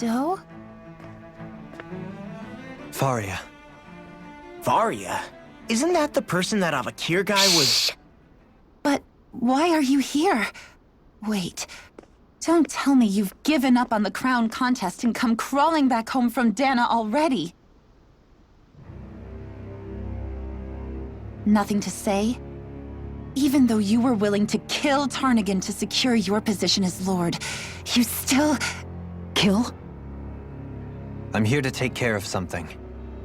Do? Faria. Faria? Isn't that the person that Avakir guy was— Shh. But why are you here? Wait. Don't tell me you've given up on the crown contest and come crawling back home from Dana already. Nothing to say? Even though you were willing to kill Tarnigan to secure your position as Lord, you still— Kill? I'm here to take care of something.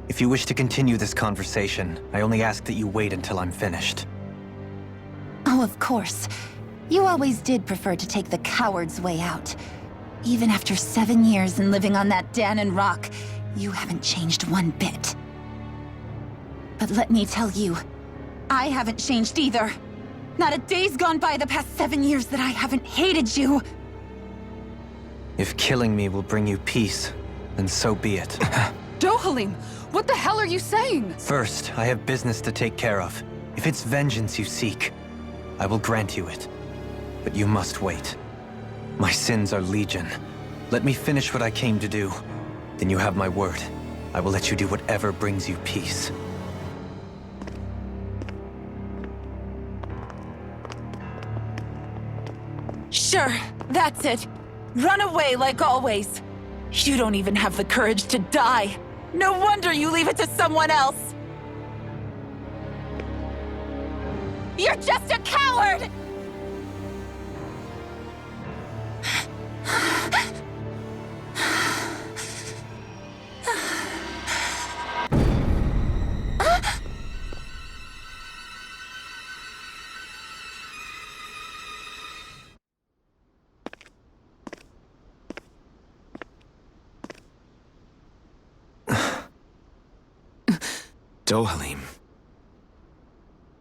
If you wish to continue this conversation, I only ask that you wait until I'm finished. Oh, of course. You always did prefer to take the coward's way out. Even after 7 years and living on that Danon rock, you haven't changed one bit. But let me tell you, I haven't changed either. Not a day's gone by the past 7 years that I haven't hated you. If killing me will bring you peace, then so be it. Dohalim, what the hell are you saying? First, I have business to take care of. If it's vengeance you seek, I will grant you it. But you must wait. My sins are legion. Let me finish what I came to do. Then you have my word. I will let you do whatever brings you peace. Sure, that's it. Run away like always. You don't even have the courage to die. No wonder you leave it to someone else. You're just a coward! Dohalim.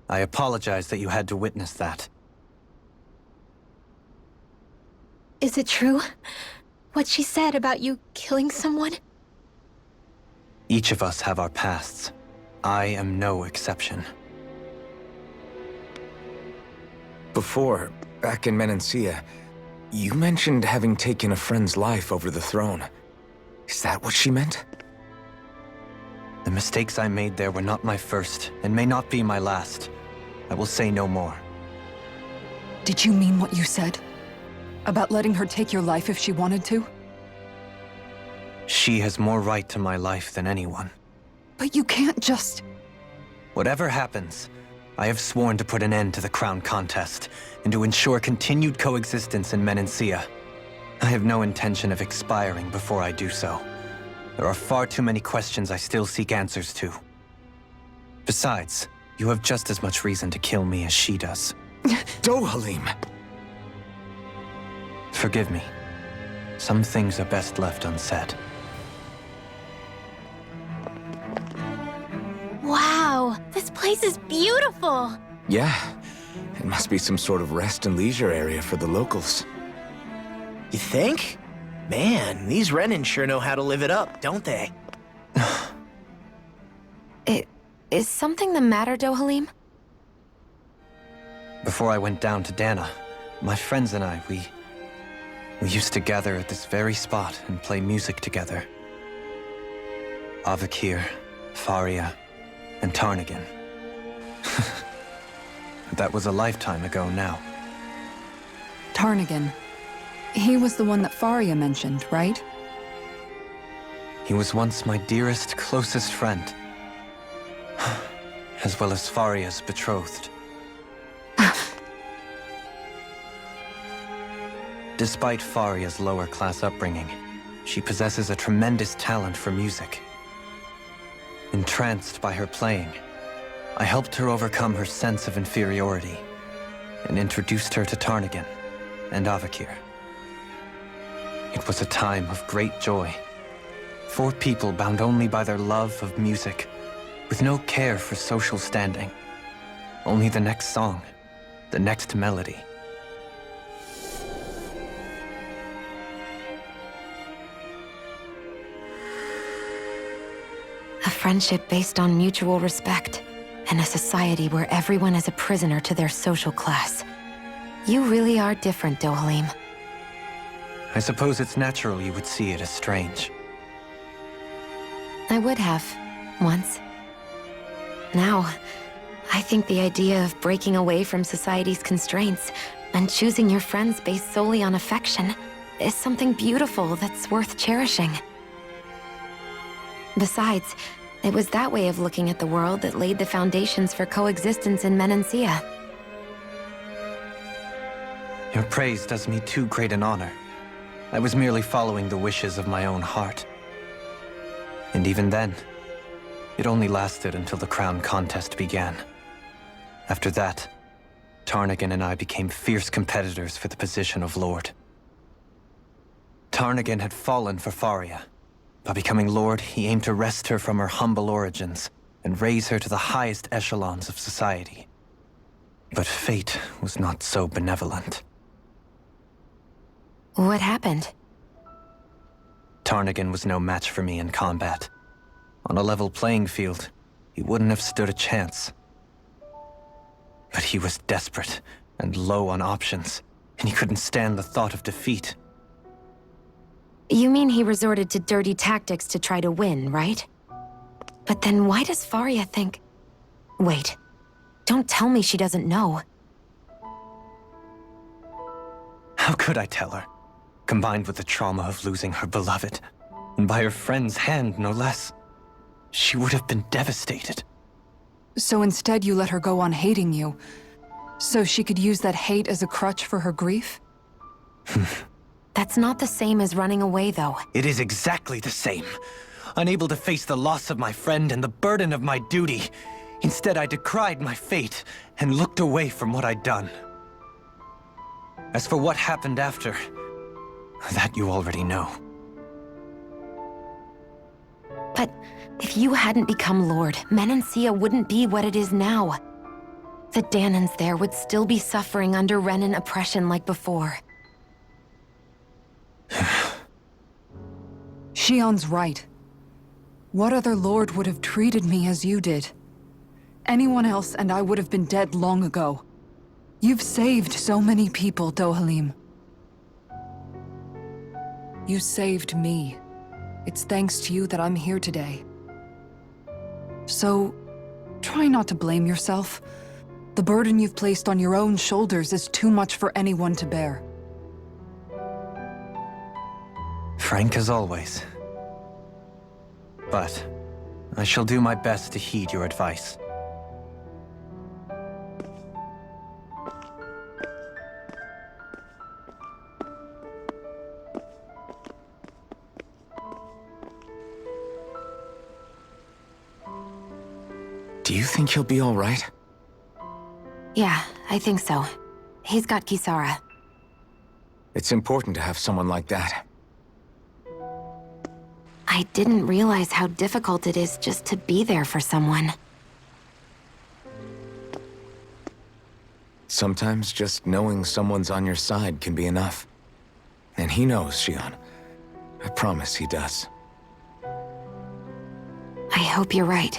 I apologize that you had to witness that. Is it true? What she said about you killing someone? Each of us have our pasts. I am no exception. Before, back in Menancia, you mentioned having taken a friend's life over the throne. Is that what she meant? The mistakes I made there were not my first, and may not be my last. I will say no more. Did you mean what you said? About letting her take your life if she wanted to? She has more right to my life than anyone. But you can't just... Whatever happens, I have sworn to put an end to the crown contest, and to ensure continued coexistence in Menancia. I have no intention of expiring before I do so. There are far too many questions I still seek answers to. Besides, you have just as much reason to kill me as she does. Dohalim! Forgive me. Some things are best left unsaid. Wow, this place is beautiful! Yeah, it must be some sort of rest and leisure area for the locals. You think? Man, these Renan sure know how to live it up, don't they? Is something the matter, Dohalim? Before I went down to Dana, my friends and I, we used to gather at this very spot and play music together. Avakir, Faria, and Tarnigan. That was a lifetime ago now. Tarnigan. He was the one that Faria mentioned, right? He was once my dearest, closest friend. As well as Faria's betrothed. Despite Faria's lower-class upbringing, she possesses a tremendous talent for music. Entranced by her playing, I helped her overcome her sense of inferiority and introduced her to Tarnigan and Avakir. It was a time of great joy. 4 people bound only by their love of music, with no care for social standing. Only the next song, the next melody. A friendship based on mutual respect, and a society where everyone is a prisoner to their social class. You really are different, Dohalim. I suppose it's natural you would see it as strange. I would have, once. Now, I think the idea of breaking away from society's constraints and choosing your friends based solely on affection is something beautiful that's worth cherishing. Besides, it was that way of looking at the world that laid the foundations for coexistence in Menancia. Your praise does me too great an honor. I was merely following the wishes of my own heart. And even then, it only lasted until the crown contest began. After that, Tarnagin and I became fierce competitors for the position of Lord. Tarnagin had fallen for Faria. By becoming Lord, he aimed to wrest her from her humble origins and raise her to the highest echelons of society. But fate was not so benevolent. What happened? Tarnagin was no match for me in combat. On a level playing field, he wouldn't have stood a chance. But he was desperate and low on options, and he couldn't stand the thought of defeat. You mean he resorted to dirty tactics to try to win, right? But then why does Faria think... Wait, don't tell me she doesn't know. How could I tell her? Combined with the trauma of losing her beloved, and by her friend's hand, no less, she would have been devastated. So instead you let her go on hating you, so she could use that hate as a crutch for her grief? That's not the same as running away, though. It is exactly the same. Unable to face the loss of my friend and the burden of my duty, instead I decried my fate and looked away from what I'd done. As for what happened after, that you already know. But if you hadn't become Lord, Menancia wouldn't be what it is now. The Danans there would still be suffering under Renan oppression like before. Shion's right. What other lord would have treated me as you did? Anyone else and I would have been dead long ago. You've saved so many people, Dohalim. You saved me. It's thanks to you that I'm here today. So, try not to blame yourself. The burden you've placed on your own shoulders is too much for anyone to bear. Frank as always. But I shall do my best to heed your advice. Do you think he'll be all right? Yeah, I think so. He's got Kisara. It's important to have someone like that. I didn't realize how difficult it is just to be there for someone. Sometimes just knowing someone's on your side can be enough. And he knows, Shion. I promise he does. I hope you're right.